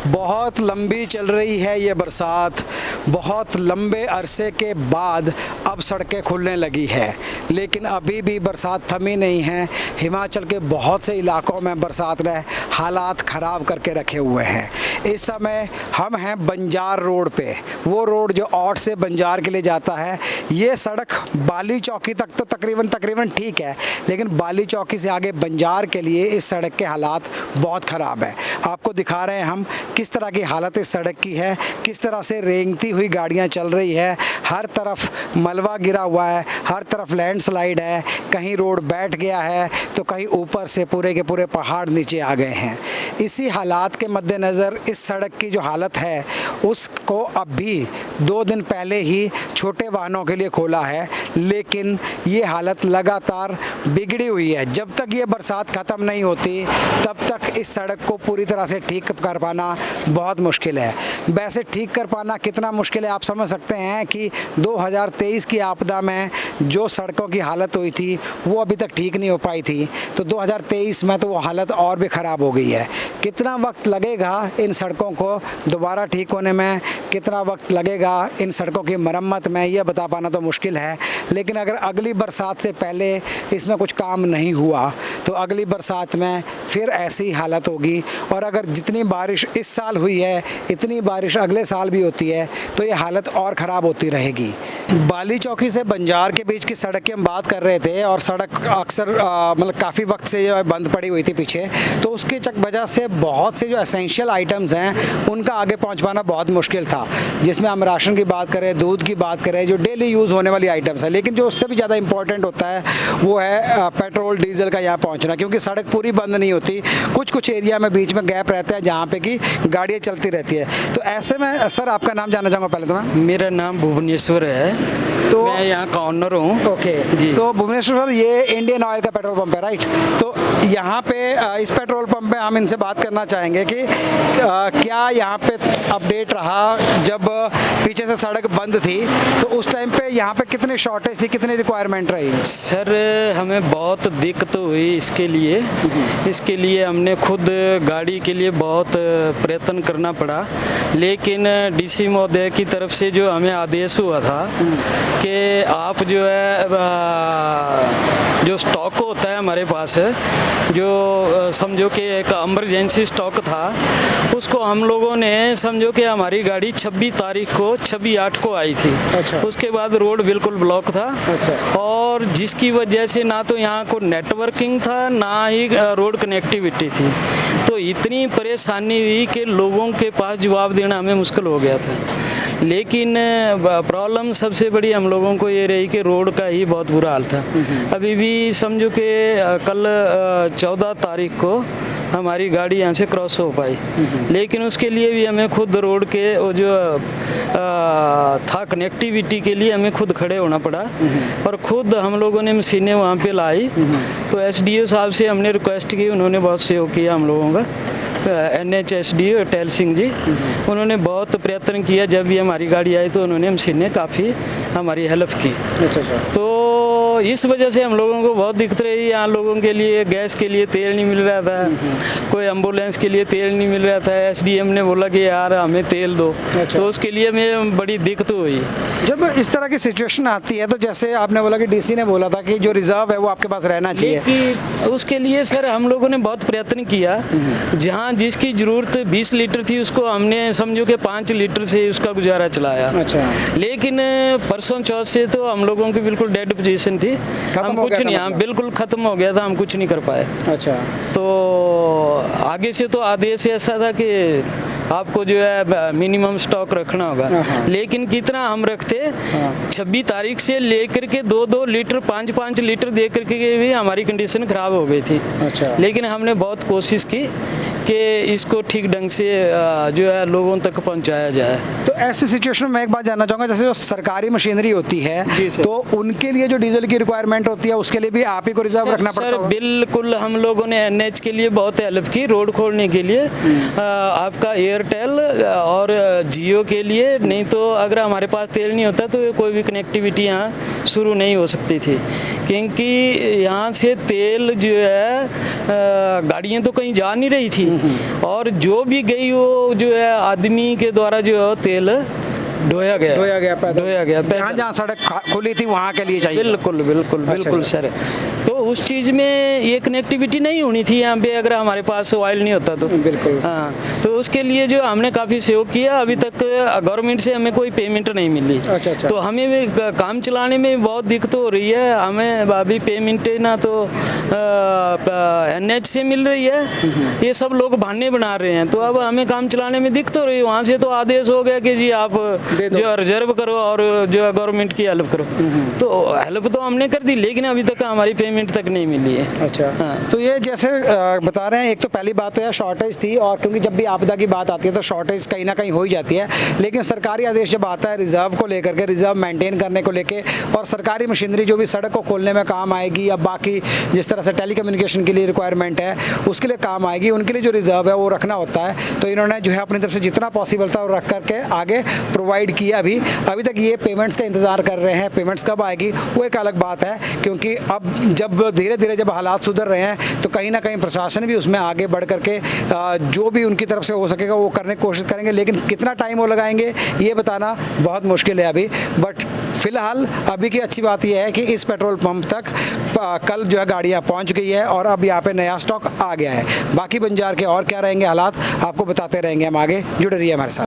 बहुत लंबी चल रही है ये बरसात। बहुत लंबे अरसे के बाद अब सड़कें खुलने लगी है, लेकिन अभी भी बरसात थमी नहीं है। हिमाचल के बहुत से इलाकों में बरसात ने हालात ख़राब करके रखे हुए हैं। इस समय हम हैं बंजार रोड पे, वो रोड जो औट से बंजार के लिए जाता है। ये सड़क बाली चौकी तक तो तकरीबन ठीक है, लेकिन बाली चौकी से आगे बंजार के लिए इस सड़क के हालात बहुत ख़राब है। आपको दिखा रहे हैं हम किस तरह की हालत इस सड़क की है, किस तरह से रेंगती हुई गाड़ियां चल रही है। हर तरफ मलबा गिरा हुआ है, हर तरफ लैंडस्लाइड है, कहीं रोड बैठ गया है तो कहीं ऊपर से पूरे के पूरे पहाड़ नीचे आ गए हैं। इसी हालात के मद्देनज़र इस सड़क की जो हालत है उसको अभी 2 दिन पहले ही छोटे वाहनों के लिए खोला है, लेकिन ये हालत लगातार बिगड़ी हुई है। जब तक ये बरसात ख़त्म नहीं होती तब तक इस सड़क को पूरी तरह से ठीक कर पाना बहुत मुश्किल है। वैसे ठीक कर पाना कितना मुश्किल है आप समझ सकते हैं कि 2023 की आपदा में जो सड़कों की हालत हुई थी वो अभी तक ठीक नहीं हो पाई थी, तो 2023 में तो वो हालत और भी ख़राब हो गई है। कितना वक्त लगेगा इन सड़कों को दोबारा ठीक होने में, कितना वक्त लगेगा इन सड़कों की मरम्मत में, यह बता पाना तो मुश्किल है। लेकिन अगर अगली बरसात से पहले इसमें कुछ काम नहीं हुआ तो अगली बरसात में फिर ऐसी हालत होगी। और अगर जितनी बारिश इस साल हुई है इतनी बारिश अगले साल भी होती है तो ये हालत और ख़राब होती रहेगी। बाली चौकी से बंजार के बीच की सड़क की हम बात कर रहे थे, और सड़क अक्सर मतलब काफ़ी वक्त से जो है बंद पड़ी हुई थी पीछे, तो उसकी वजह से बहुत से जो एसेंशियल आइटम्स हैं उनका आगे पहुंच पाना बहुत मुश्किल था। जिसमें हम राशन की बात करें, दूध की बात करें, जो डेली यूज़ होने वाली आइटम्स है। लेकिन जो उससे भी ज़्यादा इंपॉर्टेंट होता है वो है पेट्रोल डीजल का यहाँ पहुँचना, क्योंकि सड़क पूरी बंद नहीं होती। कुछ एरिया में बीच में गैप रहता है जहाँ पे कि गाड़ियाँ चलती रहती है। तो ऐसे में सर आपका नाम जानना चाहूँगा पहले तो मैं। मेरा नाम भुवनेश्वर है, तो मैं यहाँ का ऑनर हूँ। ओके जी। तो भुवनेश्वर सर, ये इंडियन ऑयल का पेट्रोल पंप है राइट? तो यहाँ पे इस पेट्रोल पंप पे हम इनसे बात करना चाहेंगे कि क्या यहाँ पे अपडेट रहा जब पीछे से सड़क बंद थी, तो उस टाइम पे यहाँ पे कितनी शॉर्टेज थी, कितनी रिक्वायरमेंट रही? सर हमें बहुत दिक्कत हुई इसके लिए हमने खुद गाड़ी के लिए बहुत प्रयत्न करना पड़ा। लेकिन डीसी महोदय की तरफ से जो हमें आदेश हुआ था कि आप जो है जो स्टॉक होता है हमारे पास है, जो समझो कि एक इमरजेंसी स्टॉक था, उसको हम लोगों ने समझो कि हमारी गाड़ी 26 तारीख को 26/8 को आई थी। अच्छा। उसके बाद रोड बिल्कुल ब्लॉक था। अच्छा। और जिसकी वजह से ना तो यहाँ को नेटवर्किंग था ना ही रोड कनेक्टिविटी थी, तो इतनी परेशानी हुई कि लोगों के पास जवाब देना हमें मुश्किल हो गया था। लेकिन प्रॉब्लम सबसे बड़ी हम लोगों को ये रही कि रोड का ही बहुत बुरा हाल था। अभी भी समझो कि कल 14 तारीख को हमारी गाड़ी यहाँ से क्रॉस हो पाई, लेकिन उसके लिए भी हमें खुद रोड के वो जो था कनेक्टिविटी के लिए हमें खुद खड़े होना पड़ा, और खुद हम लोगों ने मशीनें वहाँ पे लाई। तो एसडीओ साहब से हमने रिक्वेस्ट की, उन्होंने बहुत सहयोग किया हम लोगों का। NHSDO टैल सिंह जी, उन्होंने बहुत प्रयत्न किया। जब भी हमारी गाड़ी आई तो उन्होंने मशीनें काफ़ी हमारी हेल्प की। तो इस वजह से हम लोगों को बहुत दिक्कत रही। यहाँ लोगों के लिए गैस के लिए तेल नहीं मिल रहा था, कोई एम्बुलेंस के लिए तेल नहीं मिल रहा था। SDM ने बोला कि यार हमें तेल दो। तो उसके लिए हमें बड़ी दिक्कत हुई। जब इस तरह की सिचुएशन आती है तो जैसे आपने बोला कि डीसी ने बोला था कि जो रिजर्व है वो आपके पास रहना चाहिए, कि उसके लिए सर हम लोगों ने बहुत प्रयत्न किया। जहाँ जिसकी ज़रूरत 20 लीटर थी उसको हमने समझो कि 5 लीटर से उसका गुजारा चलाया। अच्छा। लेकिन परसों चौथ से तो हम लोगों की बिल्कुल डेड पोजीशन थी, हम कुछ नहीं, हम बिल्कुल ख़त्म हो गया था, हम कुछ नहीं कर पाए। अच्छा। तो आगे से तो आदेश ऐसा था कि आपको जो है मिनिमम स्टॉक रखना होगा। लेकिन कितना हम रखते, 26 तारीख से लेकर के 2-2 लीटर 5-5 लीटर दे करके भी हमारी कंडीशन ख़राब हो गई थी। अच्छा। लेकिन हमने बहुत कोशिश की कि इसको ठीक ढंग से जो है लोगों तक पहुंचाया जाए। तो ऐसी सिचुएशन में मैं एक बात जानना चाहूँगा, जैसे जो सरकारी मशीनरी होती है तो उनके लिए जो डीजल की रिक्वायरमेंट होती है उसके लिए भी आप ही को रिजर्व रखना पड़ता है? सर बिल्कुल, हम लोगों ने NH के लिए बहुत हेल्प की, रोड खोलने के लिए। आपका एयरटेल और जियो के लिए, नहीं तो अगर हमारे पास तेल नहीं होता तो कोई भी कनेक्टिविटी यहाँ शुरू नहीं हो सकती थी, क्योंकि यहाँ से तेल जो है गाड़ियाँ तो कहीं जा नहीं रही थी। और जो भी गई वो जो है आदमी के द्वारा जो है तेल ढोया गया जहाँ जहाँ सड़क खुली थी वहाँ के लिए चाहिए। बिल्कुल बिल्कुल बिल्कुल सर। तो उस चीज़ में ये कनेक्टिविटी नहीं होनी थी यहाँ पे, अगर हमारे पास ऑयल नहीं होता तो। बिल्कुल। हाँ, तो उसके लिए जो हमने काफ़ी सहयोग किया। अभी तक गवर्नमेंट से हमें कोई पेमेंट नहीं मिली। अच्छा। तो हमें भी काम चलाने में बहुत दिक्कत हो रही है। हमें अभी पेमेंट ना तो NH से मिल रही है, ये सब लोग बहाने बना रहे हैं। तो अब हमें काम चलाने में दिक्कत हो रही है। वहाँ से तो आदेश हो गया कि जी आप जो रिजर्व करो और जो गवर्नमेंट की हेल्प करो। तो हेल्प तो हमने कर दी, लेकिन अभी तक हमारी पेमेंट तक नहीं मिली है। अच्छा। हाँ। तो ये जैसे बता रहे हैं, एक तो पहली बात तो यह शॉर्टेज थी, और क्योंकि जब भी आपदा की बात आती है तो शॉर्टेज कहीं ना कहीं हो ही जाती है। लेकिन सरकारी आदेश जब आता है रिजर्व को लेकर के, रिजर्व मेंटेन करने को लेके, और सरकारी मशीनरी जो भी सड़क को खोलने में काम आएगी, या बाकी जिस तरह से टेलीकम्युनिकेशन के लिए रिक्वायरमेंट है उसके लिए काम आएगी, उनके लिए जो रिजर्व है वो रखना होता है। तो इन्होंने जो है अपनी तरफ से जितना पॉसिबल था वो रख करके आगे प्रोवाइड किया। अभी तक ये पेमेंट्स का इंतज़ार कर रहे हैं। पेमेंट्स कब आएगी वो एक अलग बात है, क्योंकि अब जब धीरे धीरे जब हालात सुधर रहे हैं तो कहीं ना कहीं प्रशासन भी उसमें आगे बढ़ करके जो भी उनकी तरफ से हो सकेगा वो करने की कोशिश करेंगे। लेकिन कितना टाइम वो लगाएंगे ये बताना बहुत मुश्किल है अभी। बट फिलहाल अभी की अच्छी बात यह है कि इस पेट्रोल पंप तक कल जो है गाड़ियाँ पहुँच गई है और अब यहाँ पे नया स्टॉक आ गया है। बाकी बंजार के और क्या रहेंगे हालात आपको बताते रहेंगे हम आगे। जुड़े रहिए हमारे साथ।